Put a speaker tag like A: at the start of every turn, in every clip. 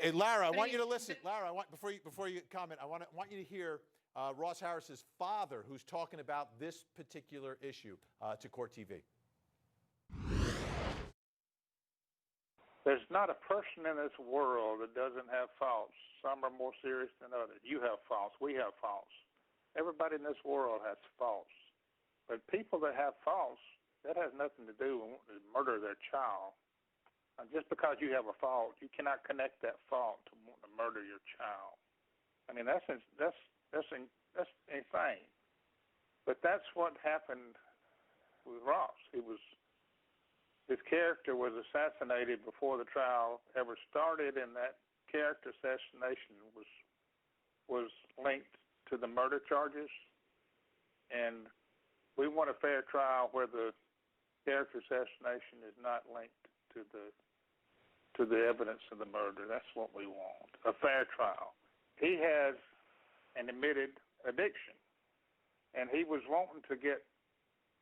A: Hey, Lara, I want you to listen. Lara, before you comment, I want you to hear Ross Harris's father, who's talking about this particular issue to Court TV.
B: There's not a person in this world that doesn't have faults. Some are more serious than others. You have faults. We have faults. Everybody in this world has faults. But people that have faults, that has nothing to do with wanting to murder their child. Just because you have a fault, you cannot connect that fault to wanting to murder your child. I mean, that's insane. But that's what happened with Ross. His character was assassinated before the trial ever started, and that character assassination was linked to the murder charges. And we want a fair trial where the character assassination is not linked to the evidence of the murder. That's what we want, a fair trial. He has an admitted addiction, and he was wanting to get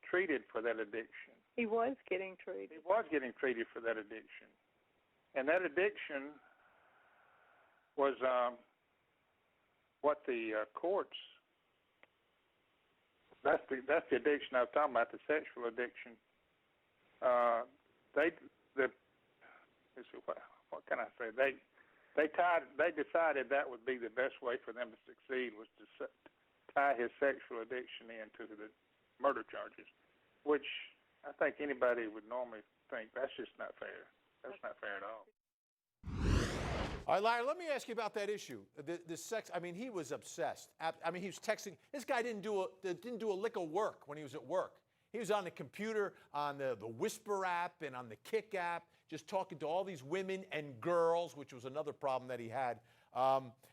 B: treated for that addiction.
C: He was getting treated.
B: He was getting treated for that addiction. And that addiction was what the courts, that's the addiction I was talking about, the sexual addiction. What can I say? They decided that would be the best way for them to succeed, was to tie his sexual addiction into the murder charges, which I think anybody would normally think that's just not fair. That's not fair at all.
A: All right, Lara, let me ask you about that issue. The sex. I mean, he was obsessed. I mean, he was texting. This guy didn't do a lick of work when he was at work. He was on the computer, on the Whisper app and on the Kick app, just talking to all these women and girls, which was another problem that he had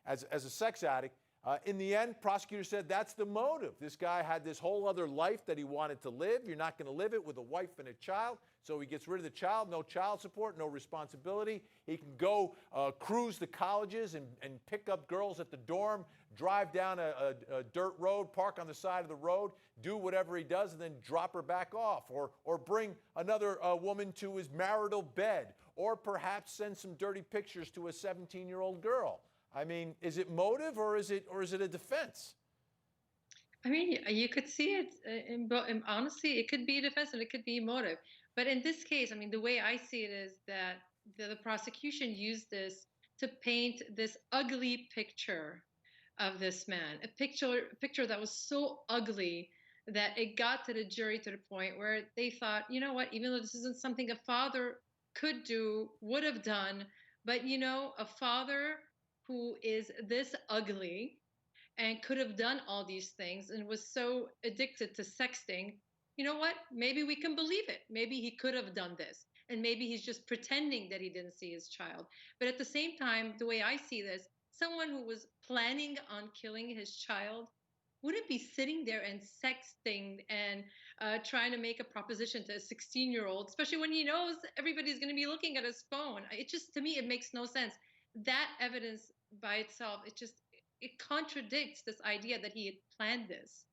A: as a sex addict. In the end, prosecutors said that's the motive. This guy had this whole other life that he wanted to live. You're not going to live it with a wife and a child. So he gets rid of the child, no child support, no responsibility. He can go cruise the colleges and pick up girls at the dorm, drive down a dirt road, park on the side of the road, do whatever he does, and then drop her back off, or bring another woman to his marital bed, or perhaps send some dirty pictures to a 17-year-old girl. I mean, is it motive or is it a defense?
D: I mean, you could see it, honestly, it could be defense and it could be motive. But in this case, I mean, the way I see it is that the prosecution used this to paint this ugly picture of this man, a picture that was so ugly that it got to the jury to the point where they thought, you know what, even though this isn't something a father could do, would have done, but, you know, a father who is this ugly and could have done all these things and was so addicted to sexting, you know what? Maybe we can believe it. Maybe he could have done this. And maybe he's just pretending that he didn't see his child. But at the same time, the way I see this, someone who was planning on killing his child wouldn't be sitting there and sexting and trying to make a proposition to a 16-year-old, especially when he knows everybody's going to be looking at his phone. It just, to me, it makes no sense. That evidence by itself, it contradicts this idea that he had planned this.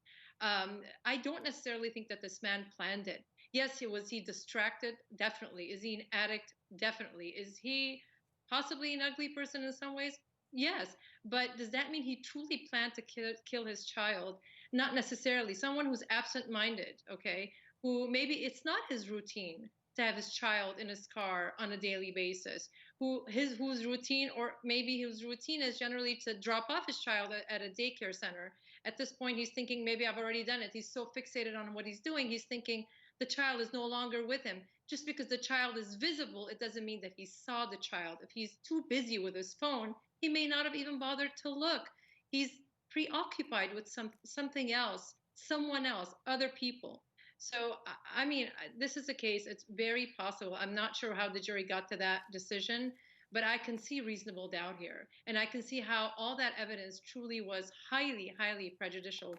D: I don't necessarily think that this man planned it. Yes, was he distracted? Definitely. Is he an addict? Definitely. Is he possibly an ugly person in some ways? Yes. But does that mean he truly planned to kill his child? Not necessarily. Someone who's absent-minded, okay, who maybe it's not his routine to have his child in his car on a daily basis, whose routine, or maybe his routine is generally to drop off his child at a daycare center. At this point, he's thinking, maybe I've already done it. He's so fixated on what he's doing, he's thinking the child is no longer with him. Just because the child is visible, it doesn't mean that he saw the child. If he's too busy with his phone, he may not have even bothered to look. He's preoccupied with something else, someone else, other people. So, I mean, this is a case, it's very possible. I'm not sure how the jury got to that decision, but I can see reasonable doubt here. And I can see how all that evidence truly was highly, highly prejudicial,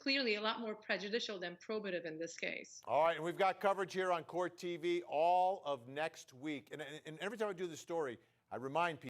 D: clearly a lot more prejudicial than probative in this case.
A: All right, and we've got coverage here on Court TV all of next week. And every time I do this story, I remind people,